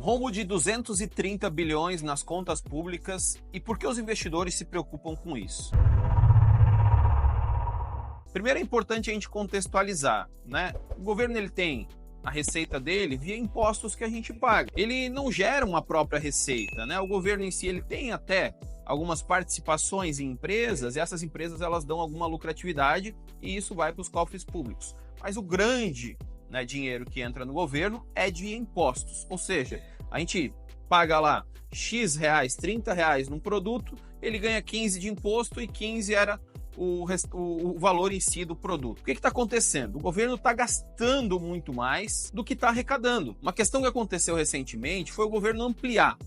Rombo de 230 bilhões nas contas públicas e por que os investidores se preocupam com isso? Primeiro é importante a gente contextualizar, né? O governo ele tem a receita dele via impostos que a gente paga. Ele não gera uma própria receita, né? O governo em si ele tem até algumas participações em empresas e essas empresas elas dão alguma lucratividade e isso vai para os cofres públicos. Mas o grande, né, dinheiro que entra no governo é de impostos, ou seja, a gente paga lá X reais, 30 reais num produto, ele ganha 15 de imposto e 15 era o valor em si do produto. O que está acontecendo? O governo está gastando muito mais do que está arrecadando. Uma questão que aconteceu recentemente foi o governo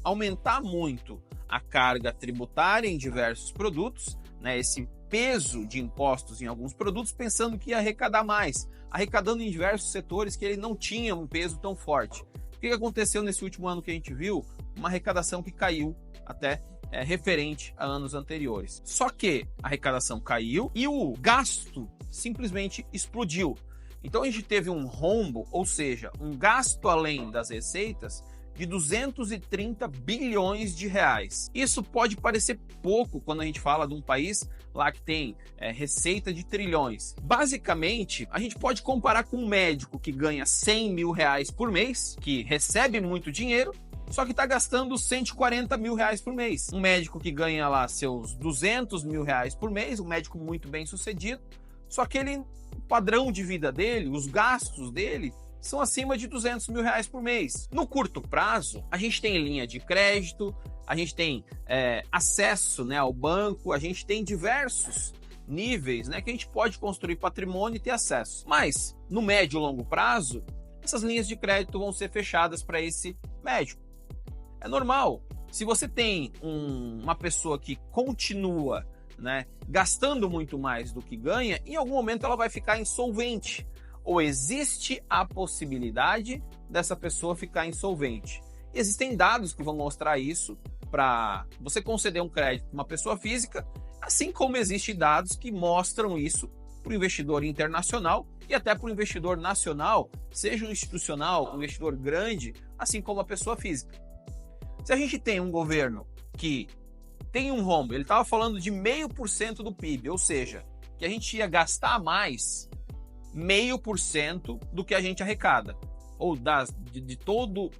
aumentar muito a carga tributária em diversos produtos, né, esse peso de impostos em alguns produtos, pensando que ia arrecadar mais, arrecadando em diversos setores que ele não tinha um peso tão forte. O que aconteceu nesse último ano que a gente viu? Uma arrecadação que caiu até referente a anos anteriores. Só que a arrecadação caiu e o gasto simplesmente explodiu. Então a gente teve um rombo, ou seja, um gasto além das receitas de 230 bilhões de reais. Isso pode parecer pouco quando a gente fala de um país lá que tem receita de trilhões. Basicamente, a gente pode comparar com um médico que ganha 100 mil reais por mês, que recebe muito dinheiro, só que está gastando 140 mil reais por mês. Um médico que ganha lá seus 200 mil reais por mês, um médico muito bem sucedido, só que o padrão de vida dele, os gastos dele, são acima de 200 mil reais por mês. No curto prazo, a gente tem linha de crédito, a gente tem acesso, né, ao banco, a gente tem diversos níveis, né, que a gente pode construir patrimônio e ter acesso. Mas, no médio e longo prazo, essas linhas de crédito vão ser fechadas para esse médico. É normal. Se você tem uma pessoa que continua, né, gastando muito mais do que ganha, em algum momento ela vai ficar insolvente. Ou existe a possibilidade dessa pessoa ficar insolvente. Existem dados que vão mostrar isso para você conceder um crédito para uma pessoa física, assim como existem dados que mostram isso para o investidor internacional e até para o investidor nacional, seja um institucional, um investidor grande, assim como a pessoa física. Se a gente tem um governo que tem um rombo, ele estava falando de 0,5% do PIB, ou seja, que a gente ia gastar mais 0,5% do que a gente arrecada, ou de toda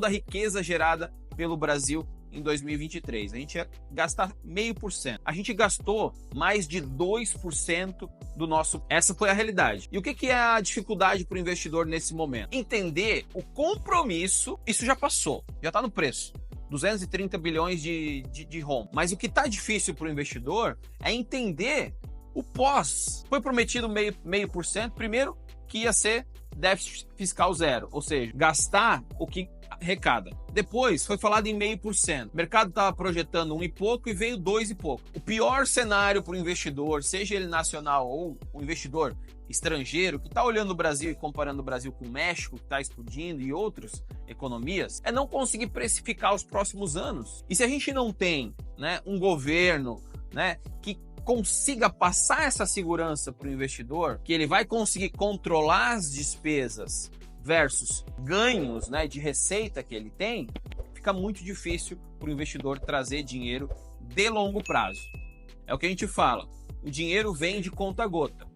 a riqueza gerada pelo Brasil em 2023. A gente ia gastar 0,5%. A gente gastou mais de 2% do nosso... Essa foi a realidade. E o que é a dificuldade para o investidor nesse momento? Entender o compromisso, isso já passou, já está no preço. 230 bilhões de rombo. Mas o que está difícil para o investidor é entender o pós. Foi prometido 0,5%, primeiro que ia ser déficit fiscal zero, ou seja, gastar o que arrecada. Depois foi falado em 0,5%. O mercado estava projetando 1 e pouco e veio 2 e pouco. O pior cenário para o investidor, seja ele nacional ou o investidor estrangeiro, que está olhando o Brasil e comparando o Brasil com o México, que está explodindo, e outras economias, é não conseguir precificar os próximos anos. E se a gente não tem, né, um governo, né, que consiga passar essa segurança para o investidor, que ele vai conseguir controlar as despesas versus ganhos, né, de receita que ele tem, fica muito difícil para o investidor trazer dinheiro de longo prazo. É o que a gente fala, o dinheiro vem de conta gota.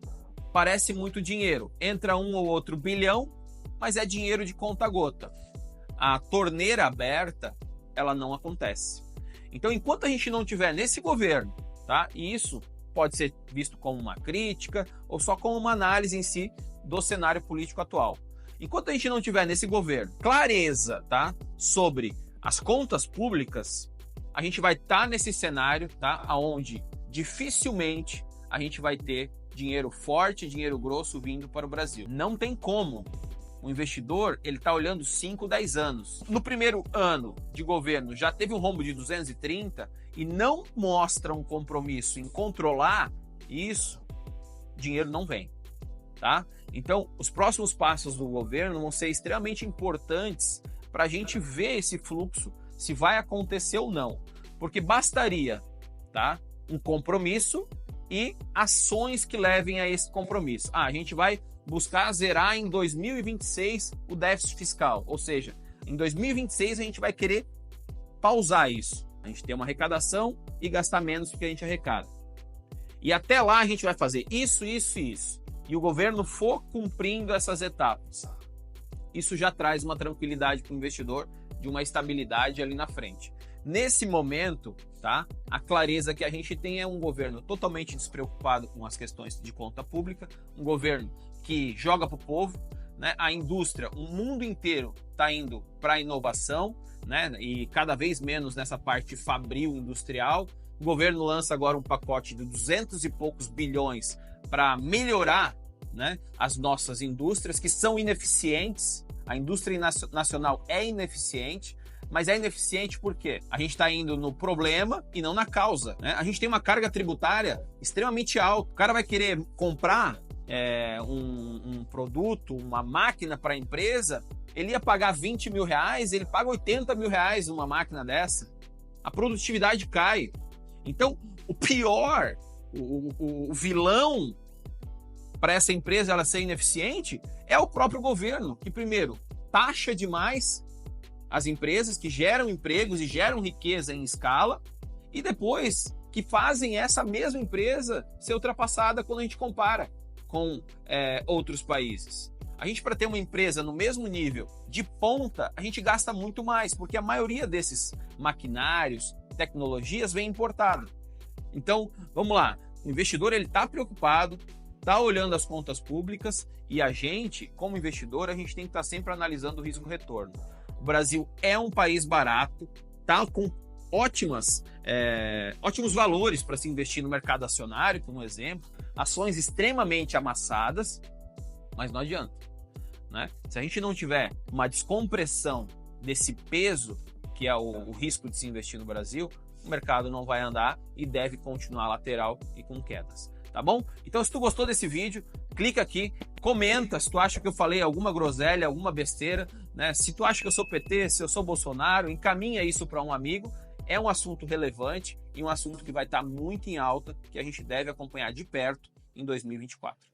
Parece muito dinheiro, entra um ou outro bilhão, mas é dinheiro de conta gota. A torneira aberta, ela não acontece. Então, enquanto a gente não tiver nesse governo, tá? E isso pode ser visto como uma crítica ou só como uma análise em si do cenário político atual. Enquanto a gente não tiver nesse governo clareza, tá, sobre as contas públicas, a gente vai estar nesse cenário, tá, onde dificilmente a gente vai ter dinheiro forte, dinheiro grosso vindo para o Brasil. Não tem como. O investidor, ele está olhando 5, 10 anos. No primeiro ano de governo já teve um rombo de 230 e não mostra um compromisso em controlar isso, dinheiro não vem, tá? Então, os próximos passos do governo vão ser extremamente importantes para a gente ver esse fluxo, se vai acontecer ou não. Porque bastaria, tá, um compromisso e ações que levem a esse compromisso. A gente vai buscar zerar em 2026 o déficit fiscal, ou seja, Em 2026 a gente vai querer pausar isso. A gente tem uma arrecadação e gastar menos do que a gente arrecada. E até lá a gente vai fazer isso, isso e isso. E o governo for cumprindo essas etapas. Isso já traz uma tranquilidade para o investidor, de uma estabilidade ali na frente. Nesse momento, tá? A clareza que a gente tem é um governo totalmente despreocupado com as questões de conta pública, um governo que joga para o povo, né? A indústria, o mundo inteiro está indo para a inovação, né? E cada vez menos nessa parte fabril industrial. O governo lança agora um pacote de 200 e poucos bilhões para melhorar, né, as nossas indústrias, que são ineficientes. A indústria nacional é ineficiente, mas é ineficiente porque a gente está indo no problema e não na causa, né? A gente tem uma carga tributária extremamente alta. O cara vai querer comprar um produto, uma máquina para a empresa, ele ia pagar 20 mil reais, ele paga 80 mil reais numa máquina dessa. A produtividade cai. Então, o pior, o vilão para essa empresa ela ser ineficiente é o próprio governo, que primeiro taxa demais as empresas que geram empregos e geram riqueza em escala, e depois que fazem essa mesma empresa ser ultrapassada quando a gente compara com outros países. A gente, para ter uma empresa no mesmo nível de ponta, a gente gasta muito mais, porque a maioria desses maquinários, tecnologias, vem importada. Então, vamos lá, o investidor ele está preocupado, está olhando as contas públicas, e a gente, como investidor, a gente tem que estar sempre analisando o risco-retorno. O Brasil é um país barato, está com ótimos valores para se investir no mercado acionário, por um exemplo, ações extremamente amassadas, mas não adianta, né? Se a gente não tiver uma descompressão desse peso, que é o risco de se investir no Brasil, o mercado não vai andar e deve continuar lateral e com quedas, tá bom? Então, se tu gostou desse vídeo, clica aqui, comenta se tu acha que eu falei alguma groselha, alguma besteira, né? Se tu acha que eu sou PT, se eu sou Bolsonaro, encaminha isso para um amigo. É um assunto relevante e um assunto que vai estar muito em alta, que a gente deve acompanhar de perto em 2024.